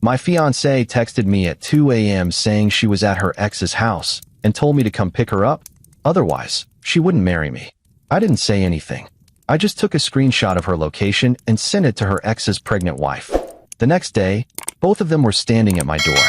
My fiancée texted me at 2 a.m. saying she was at her ex's house and told me to come pick her up. Otherwise, she wouldn't marry me. I didn't say anything. I just took a screenshot of her location and sent it to her ex's pregnant wife. The next day, both of them were standing at my door.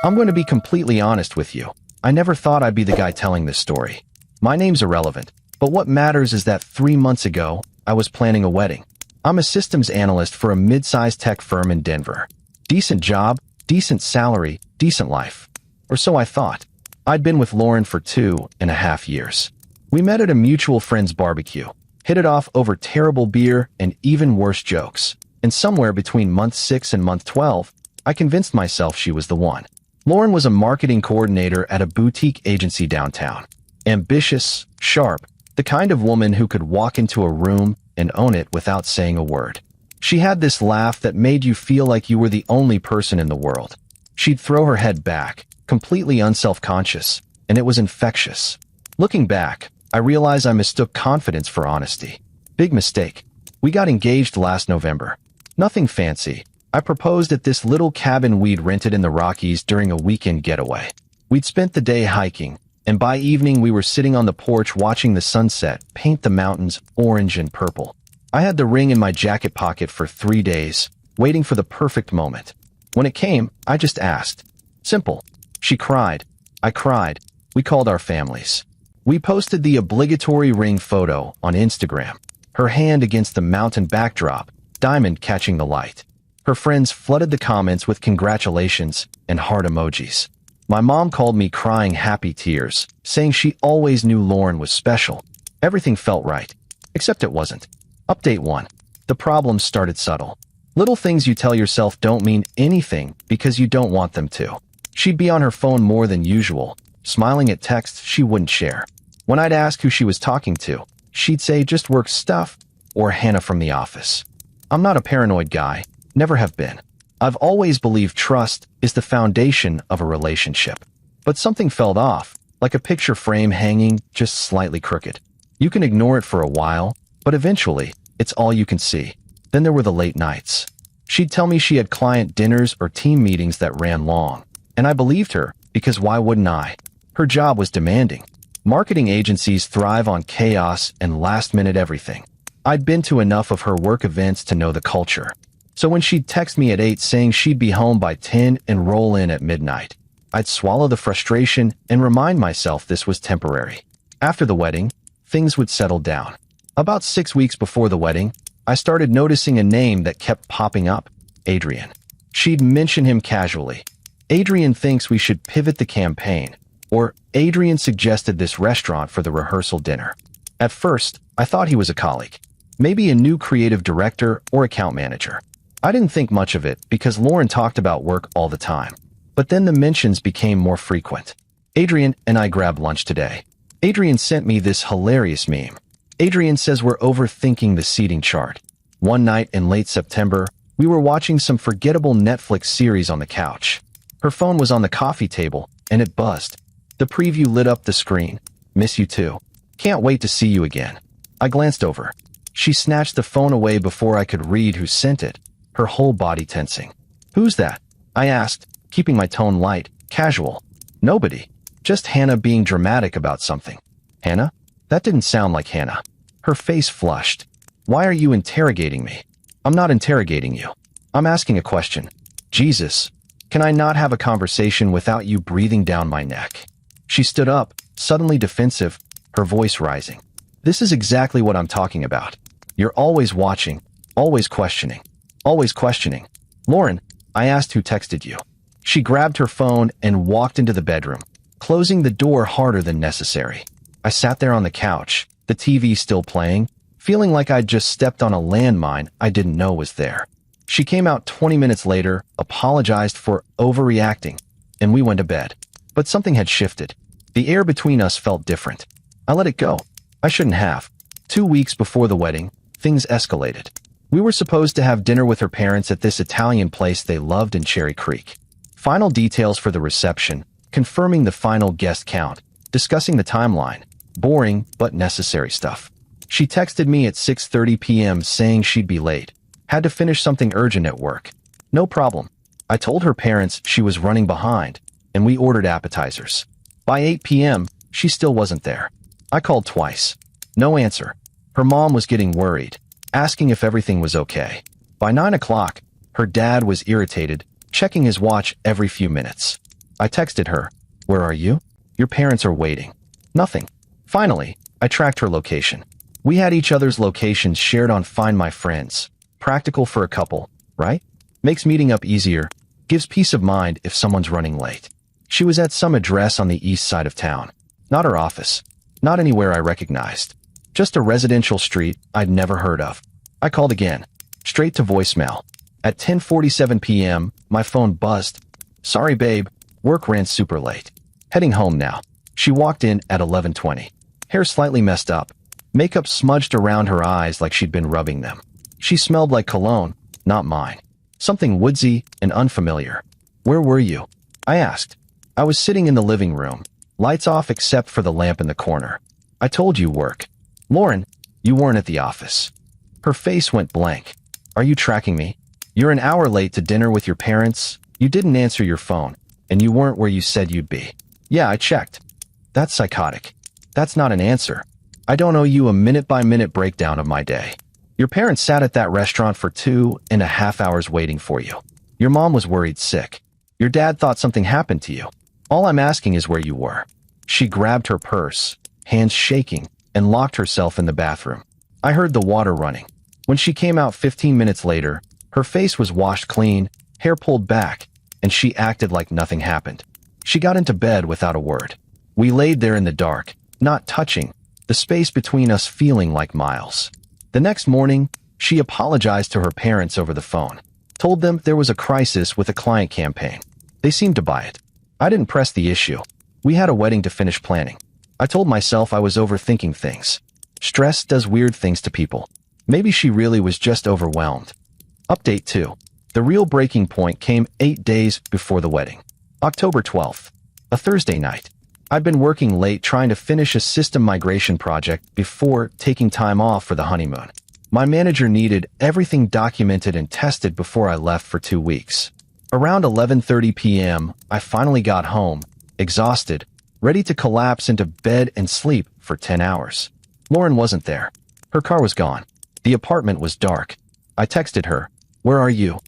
I'm going to be completely honest with you. I never thought I'd be the guy telling this story. My name's irrelevant, but what matters is that 3 months ago, I was planning a wedding. I'm a systems analyst for a mid-sized tech firm in Denver. Decent job, decent salary, decent life. Or so I thought. I'd been with Lauren for 2.5 years. We met at a mutual friend's barbecue, hit it off over terrible beer and even worse jokes. And somewhere between month 6 and month 12, I convinced myself she was the one. Lauren was a marketing coordinator at a boutique agency downtown. Ambitious, sharp, the kind of woman who could walk into a room and own it without saying a word. She had this laugh that made you feel like you were the only person in the world. She'd throw her head back, completely unself-conscious, and it was infectious. Looking back, I realize I mistook confidence for honesty. Big mistake. We got engaged last November. Nothing fancy. I proposed at this little cabin we'd rented in the Rockies during a weekend getaway. We'd spent the day hiking, and by evening we were sitting on the porch watching the sunset paint the mountains orange and purple. I had the ring in my jacket pocket for 3 days, waiting for the perfect moment. When it came, I just asked. Simple. She cried. I cried. We called our families. We posted the obligatory ring photo on Instagram. Her hand against the mountain backdrop, diamond catching the light. Her friends flooded the comments with congratulations and heart emojis. My mom called me crying happy tears, saying she always knew Lauren was special. Everything felt right. Except it wasn't. Update 1. The problems started subtle. Little things you tell yourself don't mean anything because you don't want them to. She'd be on her phone more than usual, smiling at texts she wouldn't share. When I'd ask who she was talking to, she'd say just work stuff or Hannah from the office. I'm not a paranoid guy, never have been. I've always believed trust is the foundation of a relationship. But something fell off, like a picture frame hanging just slightly crooked. You can ignore it for a while, but eventually, it's all you can see. Then there were the late nights. She'd tell me she had client dinners or team meetings that ran long. And I believed her, because why wouldn't I? Her job was demanding. Marketing agencies thrive on chaos and last-minute everything. I'd been to enough of her work events to know the culture. So when she'd text me at 8 saying she'd be home by 10 and roll in at midnight, I'd swallow the frustration and remind myself this was temporary. After the wedding, things would settle down. About 6 weeks before the wedding, I started noticing a name that kept popping up, Adrian. She'd mention him casually. Adrian thinks we should pivot the campaign, or Adrian suggested this restaurant for the rehearsal dinner. At first, I thought he was a colleague, maybe a new creative director or account manager. I didn't think much of it because Lauren talked about work all the time. But then the mentions became more frequent. Adrian and I grabbed lunch today. Adrian sent me this hilarious meme. Adrian says we're overthinking the seating chart. One night in late September, we were watching some forgettable Netflix series on the couch. Her phone was on the coffee table, and it buzzed. The preview lit up the screen. Miss you too. Can't wait to see you again. I glanced over. She snatched the phone away before I could read who sent it, her whole body tensing. Who's that? I asked, keeping my tone light, casual. Nobody. Just Hannah being dramatic about something. Hannah? That didn't sound like Hannah. Her face flushed. Why are you interrogating me? I'm not interrogating you. I'm asking a question. Jesus. Can I not have a conversation without you breathing down my neck? She stood up, suddenly defensive, her voice rising. This is exactly what I'm talking about. You're always watching, always questioning, always questioning. Lauren, I asked who texted you. She grabbed her phone and walked into the bedroom, closing the door harder than necessary. I sat there on the couch, the TV still playing, feeling like I'd just stepped on a landmine I didn't know was there. She came out 20 minutes later, apologized for overreacting, and we went to bed. But something had shifted. The air between us felt different. I let it go. I shouldn't have. 2 weeks before the wedding, things escalated. We were supposed to have dinner with her parents at this Italian place they loved in Cherry Creek. Final details for the reception, confirming the final guest count, discussing the timeline. Boring, but necessary stuff. She texted me at 6:30 p.m. saying she'd be late. Had to finish something urgent at work. No problem. I told her parents she was running behind, and we ordered appetizers. By 8 p.m., she still wasn't there. I called twice. No answer. Her mom was getting worried, asking if everything was okay. By 9 o'clock, her dad was irritated, checking his watch every few minutes. I texted her, "Where are you? Your parents are waiting." Nothing. Finally, I tracked her location. We had each other's locations shared on Find My Friends. Practical for a couple, right? Makes meeting up easier, gives peace of mind if someone's running late. She was at some address on the east side of town. Not her office. Not anywhere I recognized. Just a residential street I'd never heard of. I called again. Straight to voicemail. At 10:47 p.m., my phone buzzed. "Sorry, babe. Work ran super late. Heading home now." She walked in at 11:20. Hair slightly messed up. Makeup smudged around her eyes like she'd been rubbing them. She smelled like cologne, not mine. Something woodsy and unfamiliar. "Where were you?" I asked. "I was sitting in the living room. Lights off except for the lamp in the corner." "I told you work." "Lauren, you weren't at the office." Her face went blank. "Are you tracking me? You're an hour late to dinner with your parents. You didn't answer your phone, and you weren't where you said you'd be." "Yeah, I checked." "That's psychotic. That's not an answer. I don't owe you a minute-by-minute breakdown of my day. Your parents sat at that restaurant for 2.5 hours waiting for you. Your mom was worried sick. Your dad thought something happened to you. All I'm asking is where you were." She grabbed her purse, hands shaking, and locked herself in the bathroom. I heard the water running. When she came out 15 minutes later, her face was washed clean, hair pulled back, and she acted like nothing happened. She got into bed without a word. We laid there in the dark, not touching, the space between us feeling like miles. The next morning, she apologized to her parents over the phone, told them there was a crisis with a client campaign. They seemed to buy it. I didn't press the issue. We had a wedding to finish planning. I told myself I was overthinking things. Stress does weird things to people. Maybe she really was just overwhelmed. Update 2. The real breaking point came 8 days before the wedding. October 12th, a Thursday night. I'd been working late trying to finish a system migration project before taking time off for the honeymoon. My manager needed everything documented and tested before I left for 2 weeks. Around 11:30 p.m., I finally got home, exhausted, ready to collapse into bed and sleep for 10 hours. Lauren wasn't there. Her car was gone. The apartment was dark. I texted her, "Where are you?"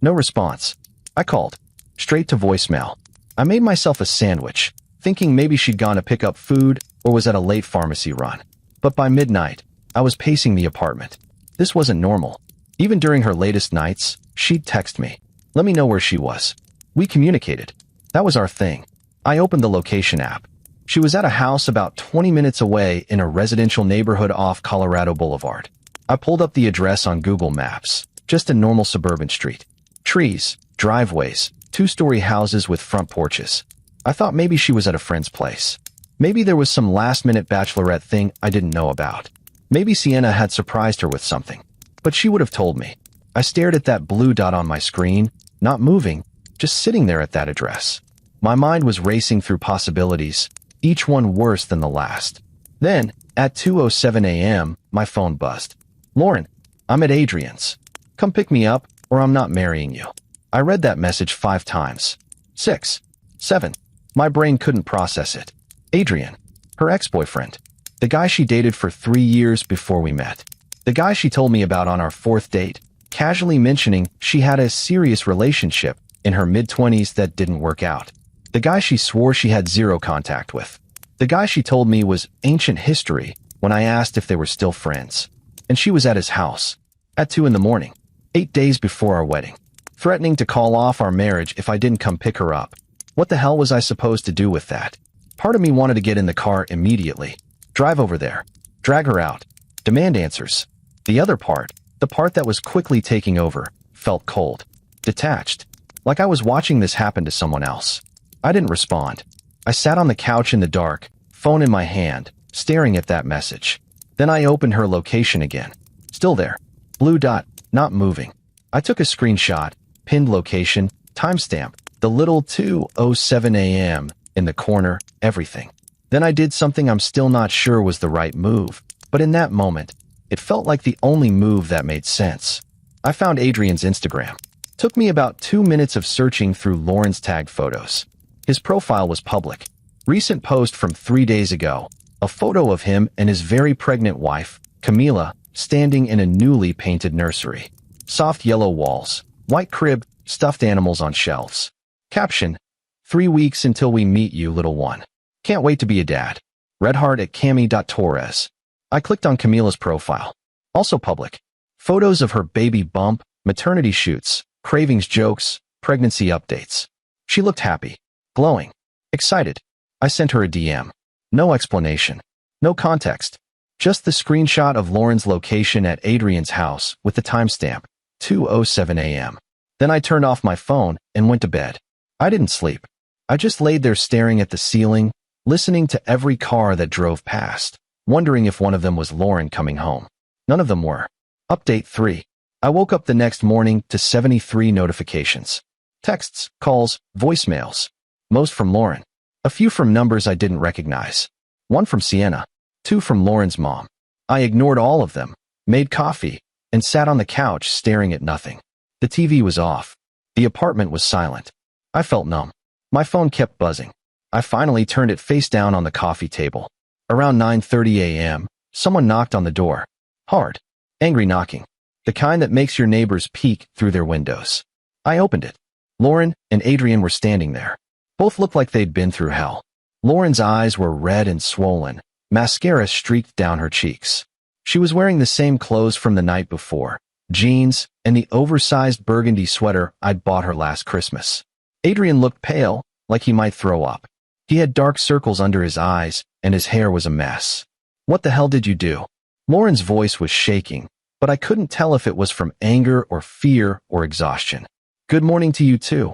No response. I called. Straight to voicemail. I made myself a sandwich, thinking maybe she'd gone to pick up food or was at a late pharmacy run. But by midnight, I was pacing the apartment. This wasn't normal. Even during her latest nights, she'd text me. Let me know where she was. We communicated. That was our thing. I opened the location app. She was at a house about 20 minutes away in a residential neighborhood off Colorado Boulevard. I pulled up the address on Google Maps. Just a normal suburban street. Trees, driveways, 2-story houses with front porches. I thought maybe she was at a friend's place. Maybe there was some last-minute bachelorette thing I didn't know about. Maybe Sienna had surprised her with something. But she would have told me. I stared at that blue dot on my screen, not moving, just sitting there at that address. My mind was racing through possibilities, each one worse than the last. Then, at 2:07 a.m., my phone buzzed. "Lauren, I'm at Adrian's. Come pick me up, or I'm not marrying you." I read that message 5 times. 6. 7. My brain couldn't process it. Adrian. Her ex-boyfriend. The guy she dated for 3 years before we met. The guy she told me about on our 4th date, casually mentioning she had a serious relationship in her mid-20s that didn't work out. The guy she swore she had 0 contact with. The guy she told me was ancient history when I asked if they were still friends. And she was at his house. At 2 in the morning. 8 days before our wedding. Threatening to call off our marriage if I didn't come pick her up. What the hell was I supposed to do with that? Part of me wanted to get in the car immediately. Drive over there. Drag her out. Demand answers. The other part, the part that was quickly taking over, felt cold. Detached. Like I was watching this happen to someone else. I didn't respond. I sat on the couch in the dark, phone in my hand, staring at that message. Then I opened her location again. Still there. Blue dot, not moving. I took a screenshot, pinned location, timestamp, the little 2:07 a.m. in the corner, everything. Then I did something I'm still not sure was the right move, but in that moment, it felt like the only move that made sense. I found Adrian's Instagram. Took me about 2 minutes of searching through Lauren's tagged photos. His profile was public. Recent post from 3 days ago. A photo of him and his very pregnant wife, Camila, standing in a newly painted nursery. Soft yellow walls, white crib, stuffed animals on shelves. Caption: 3 weeks until we meet you, little one. Can't wait to be a dad. Redheart@Cami.Torres. I clicked on Camila's profile. Also public. Photos of her baby bump, maternity shoots, cravings jokes, pregnancy updates. She looked happy, glowing, excited. I sent her a DM. No explanation. No context. Just the screenshot of Lauren's location at Adrian's house with the timestamp, 2:07 a.m. Then I turned off my phone and went to bed. I didn't sleep. I just laid there staring at the ceiling, listening to every car that drove past, wondering if one of them was Lauren coming home. None of them were. Update 3. I woke up the next morning to 73 notifications. Texts, calls, voicemails. Most from Lauren. A few from numbers I didn't recognize. 1 from Sienna. 2 from Lauren's mom. I ignored all of them, made coffee, and sat on the couch staring at nothing. The TV was off. The apartment was silent. I felt numb. My phone kept buzzing. I finally turned it face down on the coffee table. Around 9:30 a.m., someone knocked on the door. Hard. Angry knocking. The kind that makes your neighbors peek through their windows. I opened it. Lauren and Adrian were standing there. Both looked like they'd been through hell. Lauren's eyes were red and swollen. Mascara streaked down her cheeks. She was wearing the same clothes from the night before, jeans, and the oversized burgundy sweater I'd bought her last Christmas. Adrian looked pale, like he might throw up. He had dark circles under his eyes, and his hair was a mess. What the hell did you do? Lauren's voice was shaking, but I couldn't tell if it was from anger or fear or exhaustion. Good morning to you too,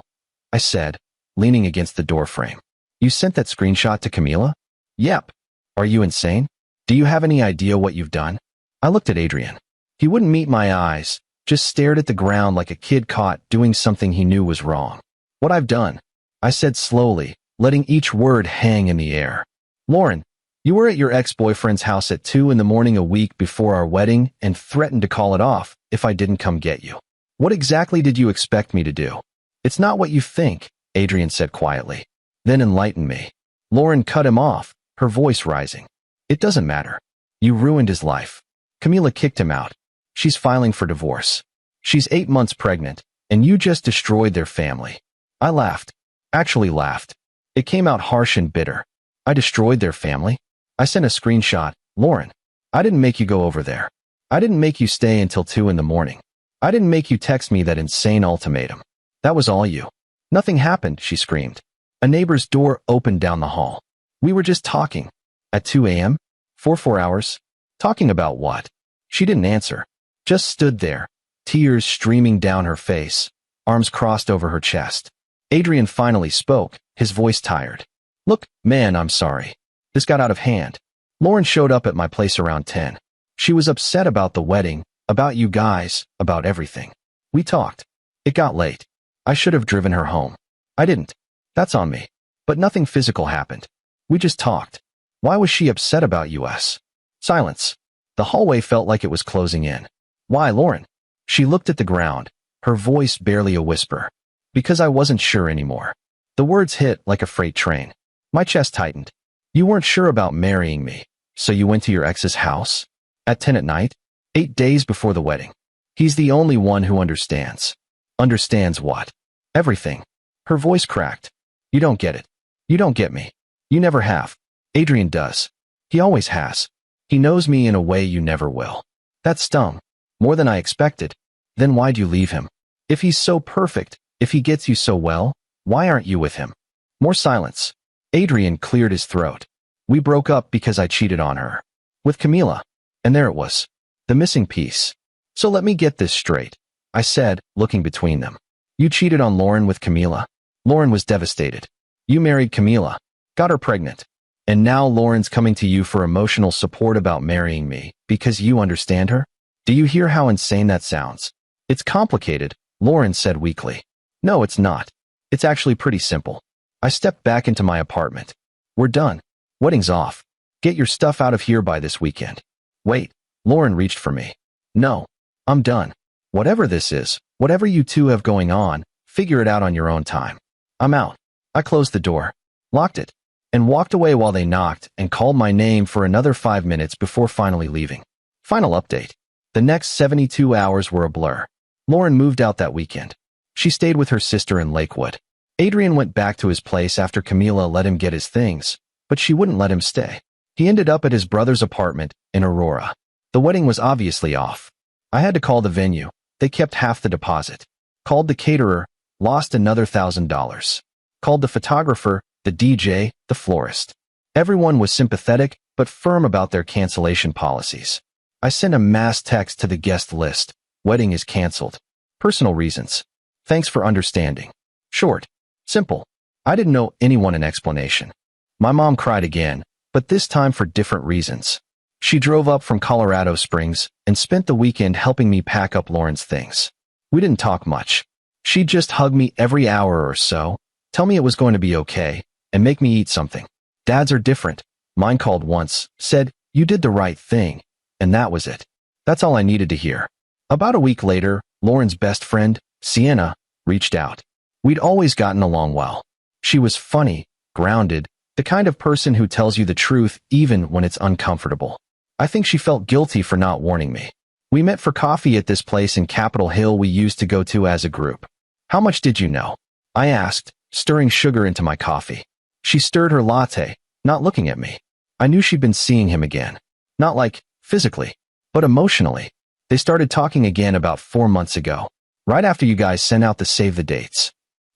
I said, leaning against the doorframe. You sent that screenshot to Camila? Yep. Are you insane? Do you have any idea what you've done? I looked at Adrian. He wouldn't meet my eyes, just stared at the ground like a kid caught doing something he knew was wrong. What I've done, I said slowly, letting each word hang in the air. Lauren, you were at your ex-boyfriend's house at 2 in the morning a week before our wedding and threatened to call it off if I didn't come get you. What exactly did you expect me to do? It's not what you think, Adrian said quietly. Then enlighten me. Lauren cut him off, her voice rising. It doesn't matter. You ruined his life. Camila kicked him out. She's filing for divorce. She's 8 months pregnant, and you just destroyed their family. I laughed. Actually laughed. It came out harsh and bitter. I destroyed their family? I sent a screenshot. Lauren, I didn't make you go over there. I didn't make you stay until 2 in the morning. I didn't make you text me that insane ultimatum. That was all you. Nothing happened, she screamed. A neighbor's door opened down the hall. We were just talking. At 2 a.m.? For 4 hours? Talking about what? She didn't answer. Just stood there, tears streaming down her face, arms crossed over her chest. Adrian finally spoke, his voice tired. Look, man, I'm sorry. This got out of hand. Lauren showed up at my place around 10. She was upset about the wedding, about you guys, about everything. We talked. It got late. I should have driven her home. I didn't. That's on me. But nothing physical happened. We just talked. Why was she upset about us? Silence. The hallway felt like it was closing in. Why, Lauren? She looked at the ground, her voice barely a whisper. Because I wasn't sure anymore. The words hit like a freight train. My chest tightened. You weren't sure about marrying me, so you went to your ex's house? At 10 at night? 8 days before the wedding. He's the only one who understands. Understands what? Everything. Her voice cracked. You don't get it. You don't get me. You never have. Adrian does. He always has. He knows me in a way you never will. That stung. More than I expected. Then why'd you leave him? If he's so perfect, if he gets you so well, why aren't you with him? More silence. Adrian cleared his throat. We broke up because I cheated on her. With Camila. And there it was. The missing piece. So let me get this straight, I said, looking between them. You cheated on Lauren with Camila. Lauren was devastated. You married Camila. Got her pregnant. And now Lauren's coming to you for emotional support about marrying me because you understand her? Do you hear how insane that sounds? It's complicated, Lauren said weakly. No, it's not. It's actually pretty simple. I stepped back into my apartment. We're done. Wedding's off. Get your stuff out of here by this weekend. Wait, Lauren reached for me. No, I'm done. Whatever this is, whatever you two have going on, figure it out on your own time. I'm out. I closed the door, locked it, and walked away while they knocked and called my name for another 5 minutes before finally leaving. Final update. The next 72 hours were a blur. Lauren moved out that weekend. She stayed with her sister in Lakewood. Adrian went back to his place after Camila let him get his things, but she wouldn't let him stay. He ended up at his brother's apartment in Aurora. The wedding was obviously off. I had to call the venue. They kept half the deposit. Called the caterer, lost another $1,000. Called the photographer, the DJ, the florist. Everyone was sympathetic but firm about their cancellation policies. I sent a mass text to the guest list. Wedding is canceled. Personal reasons. Thanks for understanding. Short. Simple. I didn't owe anyone an explanation. My mom cried again, but this time for different reasons. She drove up from Colorado Springs and spent the weekend helping me pack up Lauren's things. We didn't talk much. She'd just hug me every hour or so, tell me it was going to be okay, and make me eat something. Dads are different. Mine called once, said, "You did the right thing," and that was it. That's all I needed to hear. About a week later, Lauren's best friend, Sienna, reached out. We'd always gotten along well. She was funny, grounded, the kind of person who tells you the truth even when it's uncomfortable. I think she felt guilty for not warning me. We met for coffee at this place in Capitol Hill we used to go to as a group. How much did you know? I asked, stirring sugar into my coffee. She stirred her latte, not looking at me. I knew she'd been seeing him again. Not like, physically, but emotionally. They started talking again about 4 months ago, right after you guys sent out the save the dates.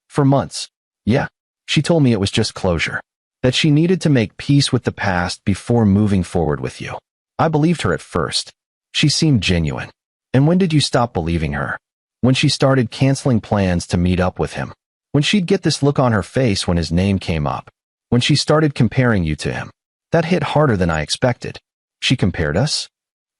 For months. Yeah, she told me it was just closure. That she needed to make peace with the past before moving forward with you. I believed her at first. She seemed genuine. And when did you stop believing her? When she started canceling plans to meet up with him. When she'd get this look on her face when his name came up. When she started comparing you to him. That hit harder than I expected. She compared us?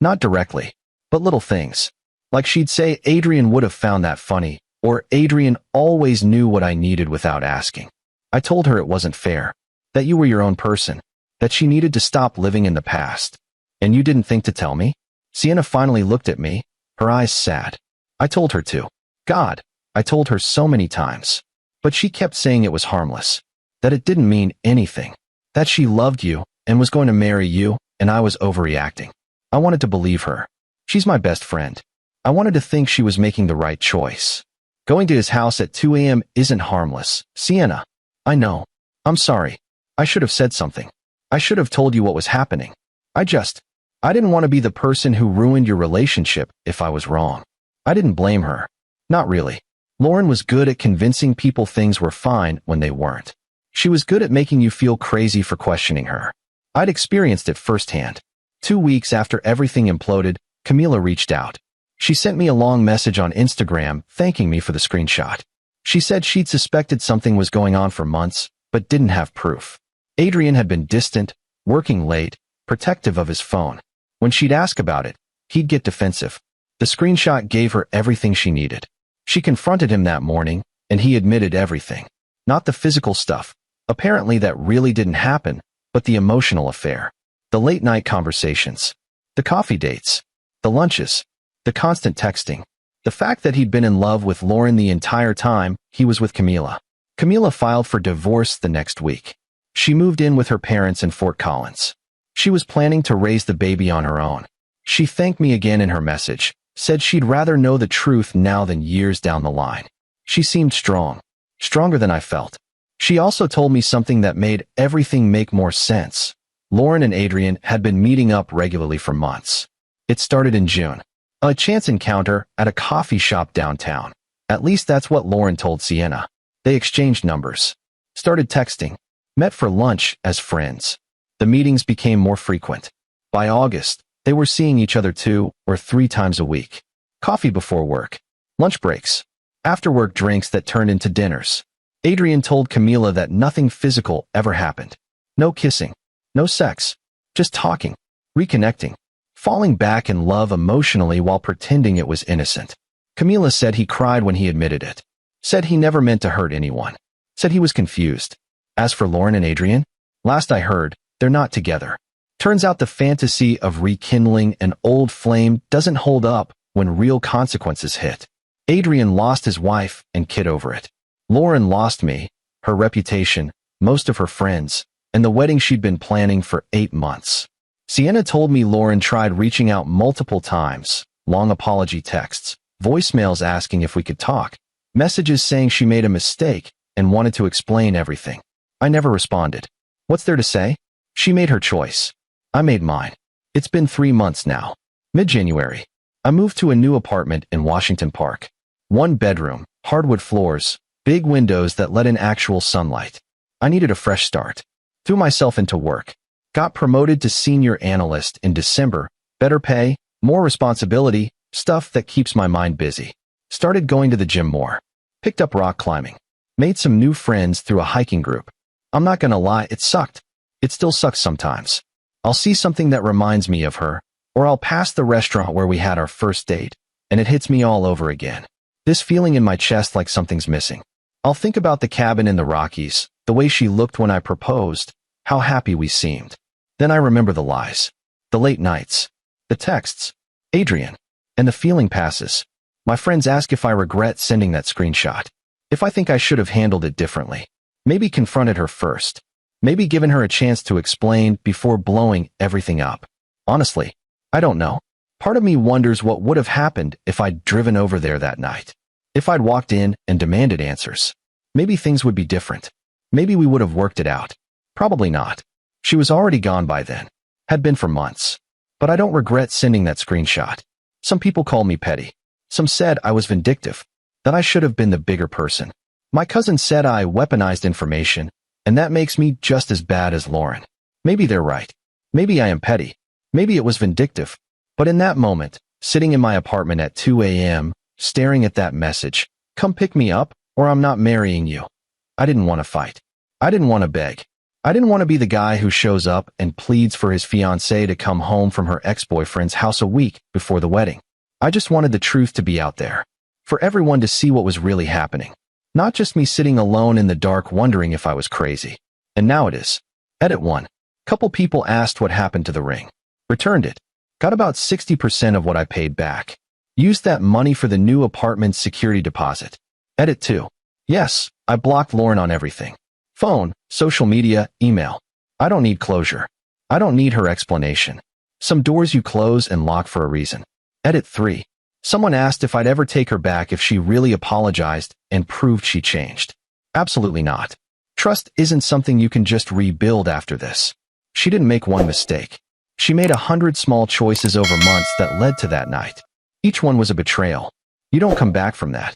Not directly, but little things. Like she'd say Adrian would have found that funny, or Adrian always knew what I needed without asking. I told her it wasn't fair. That you were your own person. That she needed to stop living in the past. And you didn't think to tell me? Sienna finally looked at me, her eyes sad. I told her to. God, I told her so many times. But she kept saying it was harmless. That it didn't mean anything. That she loved you and was going to marry you, and I was overreacting. I wanted to believe her. She's my best friend. I wanted to think she was making the right choice. Going to his house at 2 a.m. isn't harmless. Sienna. I know. I'm sorry. I should have said something. I should have told you what was happening. I didn't want to be the person who ruined your relationship if I was wrong. I didn't blame her. Not really. Lauren was good at convincing people things were fine when they weren't. She was good at making you feel crazy for questioning her. I'd experienced it firsthand. 2 weeks after everything imploded, Camila reached out. She sent me a long message on Instagram thanking me for the screenshot. She said she'd suspected something was going on for months, but didn't have proof. Adrian had been distant, working late, protective of his phone. When she'd ask about it, he'd get defensive. The screenshot gave her everything she needed. She confronted him that morning, and he admitted everything. Not the physical stuff. Apparently that really didn't happen, but the emotional affair. The late-night conversations. The coffee dates. The lunches. The constant texting. The fact that he'd been in love with Lauren the entire time he was with Camila. Camila filed for divorce the next week. She moved in with her parents in Fort Collins. She was planning to raise the baby on her own. She thanked me again in her message, said she'd rather know the truth now than years down the line. She seemed strong. Stronger than I felt. She also told me something that made everything make more sense. Lauren and Adrian had been meeting up regularly for months. It started in June. A chance encounter at a coffee shop downtown. At least that's what Lauren told Sienna. They exchanged numbers. Started texting. Met for lunch as friends. The meetings became more frequent. By August, they were seeing each other 2 or 3 times a week. Coffee before work. Lunch breaks. After-work drinks that turned into dinners. Adrian told Camila that nothing physical ever happened. No kissing. No sex. Just talking. Reconnecting. Falling back in love emotionally while pretending it was innocent. Camila said he cried when he admitted it. Said he never meant to hurt anyone. Said he was confused. As for Lauren and Adrian, last I heard, they're not together. Turns out the fantasy of rekindling an old flame doesn't hold up when real consequences hit. Adrian lost his wife and kid over it. Lauren lost me, her reputation, most of her friends, and the wedding she'd been planning for 8 months. Sienna told me Lauren tried reaching out multiple times, long apology texts, voicemails asking if we could talk, messages saying she made a mistake and wanted to explain everything. I never responded. What's there to say? She made her choice. I made mine. It's been 3 months now. Mid-January. I moved to a new apartment in Washington Park. 1 bedroom, hardwood floors, big windows that let in actual sunlight. I needed a fresh start. Threw myself into work. Got promoted to senior analyst in December. Better pay, more responsibility, stuff that keeps my mind busy. Started going to the gym more. Picked up rock climbing. Made some new friends through a hiking group. I'm not gonna lie, it sucked. It still sucks sometimes. I'll see something that reminds me of her, or I'll pass the restaurant where we had our first date, and it hits me all over again. This feeling in my chest like something's missing. I'll think about the cabin in the Rockies, the way she looked when I proposed, how happy we seemed. Then I remember the lies, the late nights, the texts, Adrian, and the feeling passes. My friends ask if I regret sending that screenshot, if I think I should have handled it differently, maybe confronted her first, maybe given her a chance to explain before blowing everything up. Honestly, I don't know. Part of me wonders what would have happened if I'd driven over there that night. If I'd walked in and demanded answers. Maybe things would be different. Maybe we would have worked it out. Probably not. She was already gone by then. Had been for months. But I don't regret sending that screenshot. Some people called me petty. Some said I was vindictive. That I should have been the bigger person. My cousin said I weaponized information, and that makes me just as bad as Lauren. Maybe they're right. Maybe I am petty. Maybe it was vindictive. But in that moment, sitting in my apartment at 2 a.m., staring at that message, come pick me up, or I'm not marrying you. I didn't want to fight. I didn't want to beg. I didn't want to be the guy who shows up and pleads for his fiancée to come home from her ex-boyfriend's house a week before the wedding. I just wanted the truth to be out there. For everyone to see what was really happening. Not just me sitting alone in the dark wondering if I was crazy. And now it is. Edit 1. Couple people asked what happened to the ring. Returned it. Got about 60% of what I paid back. Used that money for the new apartment's security deposit. Edit 2. Yes, I blocked Lauren on everything. Phone, social media, email. I don't need closure. I don't need her explanation. Some doors you close and lock for a reason. Edit 3. Someone asked if I'd ever take her back if she really apologized and proved she changed. Absolutely not. Trust isn't something you can just rebuild after this. She didn't make one mistake. She made 100 small choices over months that led to that night. Each one was a betrayal. You don't come back from that.